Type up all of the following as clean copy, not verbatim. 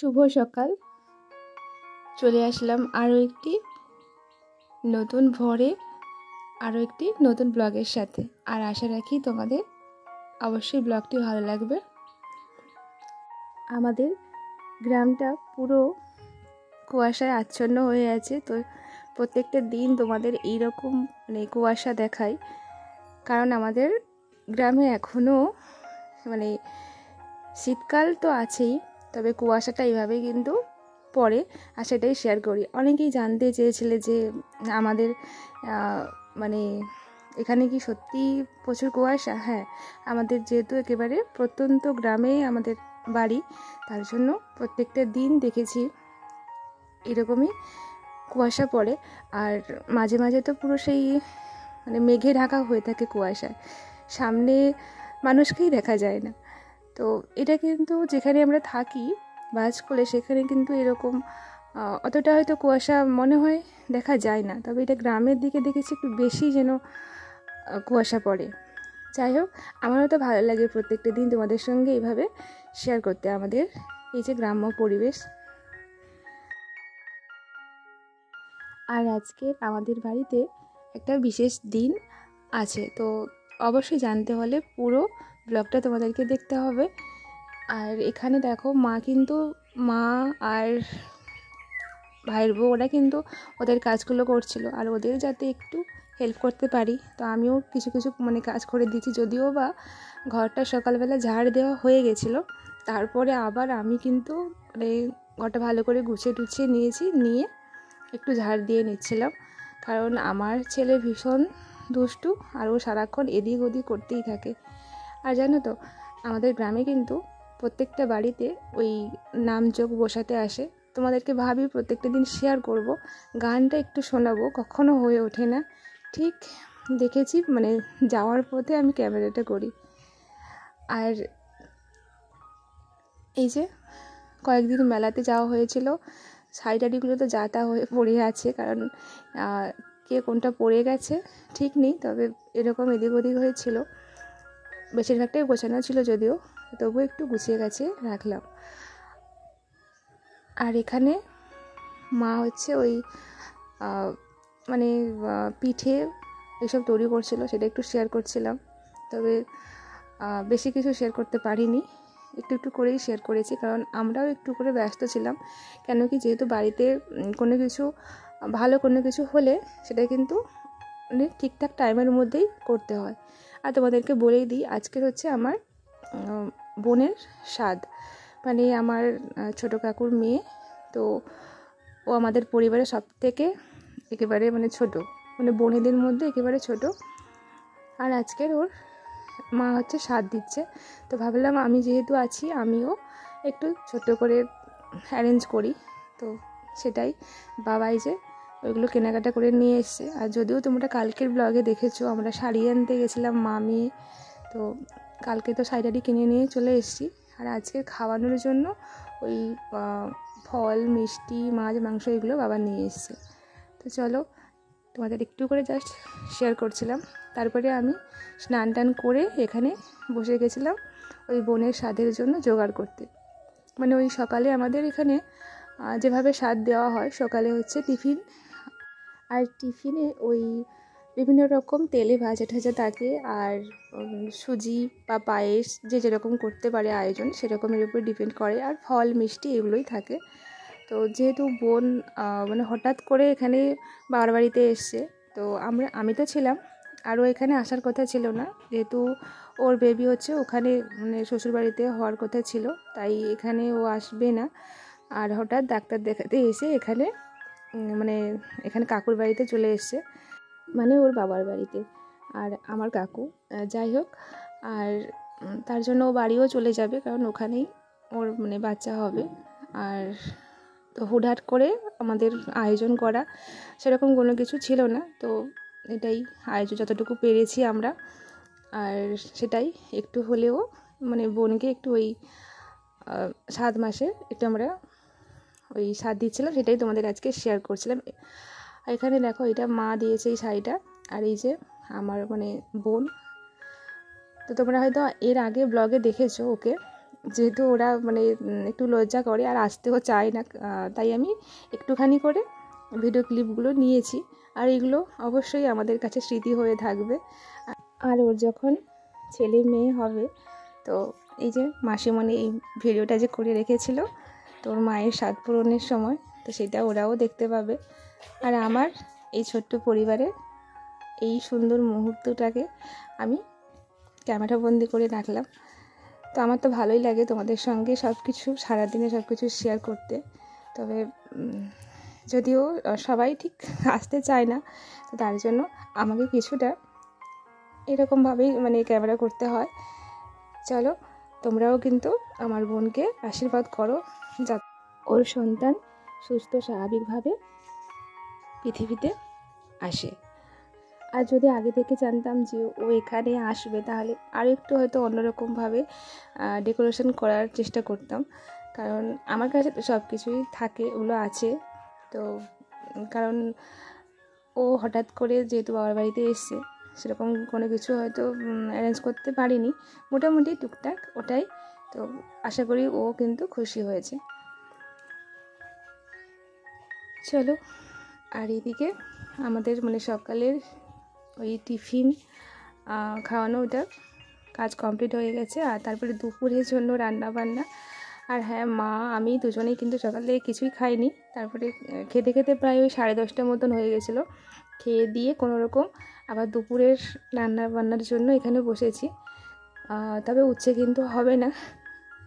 শুভ সকাল। চলে আসলাম আরও একটি নতুন ভোরে আরও একটি নতুন ব্লগের সাথে। আর আশা রাখি তোমাদের অবশ্যই ব্লগটি ভালো লাগবে। আমাদের গ্রামটা পুরো কুয়াশায় আচ্ছন্ন হয়ে আছে, তো প্রত্যেকটা দিন তোমাদের এইরকম কুয়াশা দেখায়, কারণ আমাদের গ্রামে এখনও শীতকাল তো আছেই, তবে কুয়াশাটা এইভাবেই কিন্তু পড়ে। আর সেটাই শেয়ার করি। অনেকেই জানতে চেয়েছিলে যে আমাদের এখানে কি সত্যি প্রচুর কুয়াশা? হ্যাঁ, আমাদের যেহেতু একেবারে প্রত্যন্ত গ্রামে আমাদের বাড়ি, তার জন্য প্রত্যেকটা দিন দেখেছি এরকমই কুয়াশা পড়ে। আর মাঝে মাঝে তো পুরো সেই মেঘে ঢাকা হয়ে থাকে কুয়াশায়, সামনে মানুষকেই দেখা যায় না। তো এটা কিন্তু যেখানে আমরা থাকি বাস করে, সেখানে কিন্তু এরকম অতটা হয়তো কুয়াশা মনে হয় দেখা যায় না, তবে এটা গ্রামের দিকে দেখেছি একটু বেশি যেন কুয়াশা পড়ে। যাই হোক, আমারও তো ভালো লাগে প্রত্যেকটা দিন তোমাদের সঙ্গে এইভাবে শেয়ার করতে আমাদের এই যে গ্রাম্য পরিবেশ। আর আজকে আমাদের বাড়িতে একটা বিশেষ দিন আছে, তো অবশ্যই জানতে হলে পুরো ব্লগটা তোমাদেরকে দেখতে হবে। আর এখানে দেখো মা আর ভাইয়ের বউ ওরা কিন্তু ওদের কাজগুলো করছিল, আর ওদের যাতে একটু হেল্প করতে পারি, তো আমিও কিছু কিছু কাজ করে দিয়েছি। যদিও বা ঘরটা সকালবেলা ঝাড় দেওয়া হয়ে গেছিলো, তারপরে আবার আমি কিন্তু ঘরটা ভালো করে গুছিয়ে নিয়ে একটু ঝাড় দিয়ে নিচ্ছিলাম, কারণ আমার ছেলে ভীষণ দুষ্টু, আর ও সারাক্ষণ এদিক ওদিক করতেই থাকে। আর জানো তো, আমাদের গ্রামে কিন্তু প্রত্যেকটা বাড়িতে ওই নামযোগ বসাতে আসে। তোমাদেরকে ভাবি প্রত্যেকটা দিন শেয়ার করব, গানটা একটু শোনাবো, কখনো হয়ে ওঠে না। ঠিক দেখেছি যাওয়ার পথে আমি ক্যামেরাটা করি। আর এই যে কয়েকদিন মেলাতে যাওয়া হয়েছিল, শাড়িটাড়িগুলো তো যা তা হয়ে পড়ে আছে, কারণ কে কোনটা পড়ে গেছে ঠিক নেই, তবে এরকম এদিক ওদিক হয়েছিল। বেশিরভাগটাই গোছানো ছিল, যদিও তবু একটু গুছিয়ে গেছে রাখলাম। আর এখানে মা হচ্ছে ওই পিঠে এসব তৈরি করছিল, সেটা একটু শেয়ার করছিলাম, তবে বেশি কিছু শেয়ার করতে পারিনি, একটু করেই শেয়ার করেছি, কারণ আমরাও একটু করে ব্যস্ত ছিলাম। কেন কি, যেহেতু বাড়িতে ভালো কোনো কিছু হলে সেটা কিন্তু ঠিকঠাক টাইমের মধ্যেই করতে হয়। আর তোমাদেরকে বলেই দিই, আজকের হচ্ছে আমার বোনের স্বাদ, আমার ছোটো কাকুর মেয়ে, তো ও আমাদের পরিবারের সব থেকে একেবারে ছোট, বোনেদের মধ্যে একেবারে ছোট। আর আজকের ওর মা হচ্ছে স্বাদ দিচ্ছে, তো ভাবলাম আমি যেহেতু আছি আমিও একটু ছোট করে অ্যারেঞ্জ করি। তো সেটাই বাবাই যে ওইগুলো কেনাকাটা করে নিয়ে এসছে। আর যদিও তোমরা কালকের ব্লগে দেখেছো আমরা শাড়ি আনতে গেছিলাম মা মেয়ে, তো কালকে তো শাড়ি কিনে নিয়ে চলে এসেছি। আর আজকে খাওয়ানোর জন্য ওই ফল, মিষ্টি, মাছ, মাংস এগুলো বাবা নিয়ে এসছে। তো চলো, তোমাদের একটু করে জাস্ট শেয়ার করছিলাম। তারপরে আমি স্নান টান করে এখানে বসে গেছিলাম ওই বোনের স্বাদের জন্য জোগাড় করতে। ওই সকালে আমাদের এখানে যেভাবে স্বাদ দেওয়া হয়, সকালে হচ্ছে টিফিন, আর টিফিনে ওই বিভিন্ন রকম তেলে ভাজা ঠাজা থাকে, আর সুজি বা পায়েস যে যেরকম করতে পারে আয়োজন, সেরকমের উপর ডিপেন্ড করে, আর ফল মিষ্টি এগুলোই থাকে। তো যেহেতু বোন হঠাৎ করে এখানে বাবার বাড়িতে এসছে, তো আমি তো ছিলাম, আরও এখানে আসার কথা ছিল না, যেহেতু ওর বেবি হচ্ছে ওখানে শ্বশুরবাড়িতে হওয়ার কথা ছিল, তাই এখানে ও আসবে না। আর হঠাৎ ডাক্তার দেখাতে এসে এখানে এখানে কাকুর বাড়িতে চলে এসছে, ওর বাবার বাড়িতে, আর আমার কাকু। যাই হোক, আর তার জন্য ও বাড়িও চলে যাবে, কারণ ওখানেই ওর বাচ্চা হবে। আর তো হুটহাট করে আমাদের আয়োজন করা, সেরকম কোনো কিছু ছিল না, তো এটাই আয়োজন যতটুকু পেরেছি আমরা। আর সেটাই একটু হলেও বোনকে একটু ওই 7 মাসে একটু আমরা ওই স্বাদ দিচ্ছিলাম, সেটাই তোমাদের আজকে শেয়ার করছিলাম। এখানে দেখো, এটা মা দিয়েছে এই শাড়িটা, আর এই যে আমার বোন। তো তোমরা হয়তো এর আগে ব্লগে দেখেছো ওকে, যেহেতু ওরা মানে একটু লজ্জা করে আর আসতেও চায় না, তাই আমি একটুখানি করে ভিডিও ক্লিপগুলো নিয়েছি। আর এগুলো অবশ্যই আমাদের কাছে স্মৃতি হয়ে থাকবে। আর ওর যখন ছেলে মেয়ে হবে, তো এই যে মাসিমণি এই ভিডিওটা যে করে রেখেছিল তোর মায়ের সাধ পূরণের সময়, তো সেটা ওরাও দেখতে পাবে। আর আমার এই ছোট্ট পরিবারের এই সুন্দর মুহূর্তটাকে আমি ক্যামেরা বন্দি করে রাখলাম। তো আমার তো ভালোই লাগে তোমাদের সঙ্গে সব কিছু সারাদিনে সব কিছু শেয়ার করতে। তবে যদিও সবাই ঠিক আসতে চায় না, তো তার জন্য আমাকে কিছুটা এরকমভাবেই মানে ক্যামেরা করতে হয়। চলো, তোমরাও কিন্তু আমার বোনকে আশীর্বাদ করো যাতে ওর সন্তান সুস্থ স্বাভাবিকভাবে পৃথিবীতে আসে। আর যদি আগে থেকে জানতাম যে ও এখানে আসবে, তাহলে আরও একটু হয়তো অন্যরকমভাবে ডেকোরেশন করার চেষ্টা করতাম। কারণ আমার কাছে তো সব কিছুই থাকে, ওগুলো আছে। তো কারণ ও হঠাৎ করে যেহেতু বাবার বাড়িতে এসছে, সেরকম কোনো কিছু হয়তো অ্যারেঞ্জ করতে পারিনি, মোটামুটি টুকটাক ওটাই। তো আশা করি ও কিন্তু খুশি হয়েছে। চলো, আর এইদিকে আমাদের মানে সকালের ওই টিফিন খাওয়ানো ওটা কাজ কমপ্লিট হয়ে গেছে। আর তারপরে দুপুরের জন্য রান্না বান্না। আর হ্যাঁ, মা আমি দুজনেই কিন্তু সকালে কিছুই খাইনি। তারপরে খেতে খেতে প্রায় ওই 10:30 মতন হয়ে গেছিলো। খেয়ে দিয়ে কোনো রকম আবার দুপুরের রান্না বান্নার জন্য এখানে বসেছি। তবে উচ্ছে কিন্তু হবে না,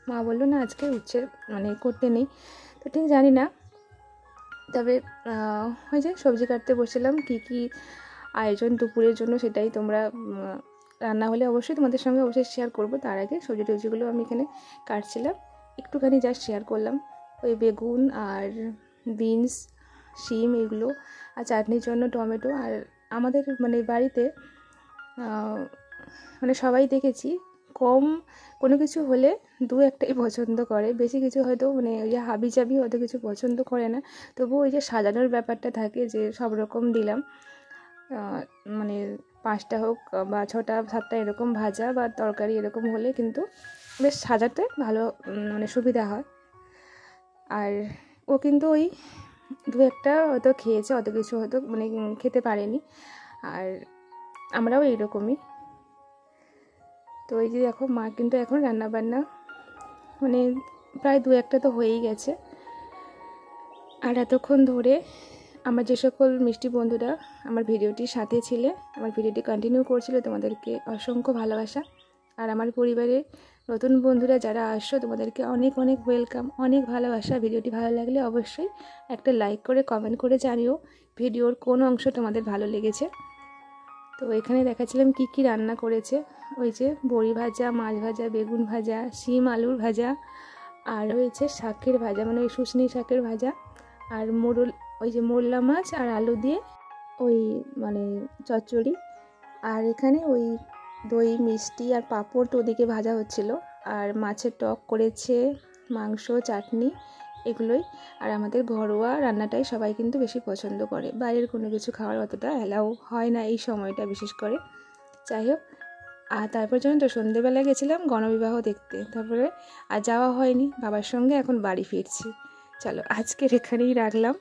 মা বললো না আজকে উচ্ছে মানে করতে নেই। তো ঠিক জানি না, তবে ওই যে সবজি কাটতে বসেছিলাম, কী কী আয়োজন দুপুরের জন্য সেটাই তোমরা রান্না হলে অবশ্যই তোমাদের সঙ্গে অবশ্যই শেয়ার করবো। তার আগে সবজি টবজিগুলো আমি এখানে কাটছিলাম, একটুখানি জাস্ট শেয়ার করলাম। ওই বেগুন আর বিনস, শিম এগুলো, আর চাটনির জন্য টমেটো। আর আমাদের মানে বাড়িতে মানে সবাই দেখেছি কম কোনো কিছু হলে দু একটাই পছন্দ করে, বেশি কিছু হয়তো মানে ওই যে হাবি জাবি হয়তো কিছু পছন্দ করে না। তবুও ওই যে সাজানোর ব্যাপারটা থাকে যে সব রকম দিলাম, মানে 5টা হোক বা 6টা 7টা এরকম ভাজা বা তরকারি এরকম হলে কিন্তু বেশ সাজাতে ভালো মানে সুবিধা হয়। আর ও কিন্তু ওই দু একটা হয়তো খেয়েছে, অত কিছু হয়তো মানে খেতে পারেনি। আর আমরাও এইরকমই। তো এই যে দেখো, মা কিন্তু এখন রান্নাবান্না মানে প্রায় দু একটা তো হয়েই গেছে। আর এতক্ষণ ধরে আমার যে সকল মিষ্টি বন্ধুরা আমার ভিডিওটির সাথে ছিলে, আমার ভিডিওটি কন্টিনিউ করছিল, তোমাদেরকে অসংখ্য ভালোবাসা। আর আমার পরিবারের নতুন বন্ধুরা যারা আসছো, তোমাদেরকে অনেক অনেক ওয়েলকাম, অনেক ভালোবাসা। ভিডিওটি ভালো লাগলে অবশ্যই একটা লাইক করে কমেন্ট করে জানিও ভিডিওর কোন অংশ তোমাদের ভালো লেগেছে। তো এখানে দেখাচ্ছিলাম কি কি রান্না করেছে। ওই যে বড়ি ভাজা, মাছ ভাজা, বেগুন ভাজা, শিম আলুর ভাজা, আর হয়েছে শাকের ভাজা মানে ওই শুশনি শাকের ভাজা, আর মোরল ওই যে মোরলা মাছ আর আলু দিয়ে ওই মানে চচ্চড়ি। আর এখানে ওই দই মিষ্টি আর পাঁপড় তো ওদিকে ভাজা হচ্ছিল। আর মাছের টক করেছে, মাংস, চাটনি, এগুলোই। আর আমাদের ঘরোয়া রান্নাটাই সবাই কিন্তু বেশি পছন্দ করে, বাইরের কোনো কিছু খাওয়ার অতটা অ্যালাউ হয় না এই সময়টা বিশেষ করে। যাই হোক, আর তারপর যখন তো সন্ধেবেলা গেছিলাম গণবিবাহ দেখতে, তারপরে আর যাওয়া হয়নি বাবার সঙ্গে, এখন বাড়ি ফিরছি। চলো, আজকের এখানেই রাখলাম।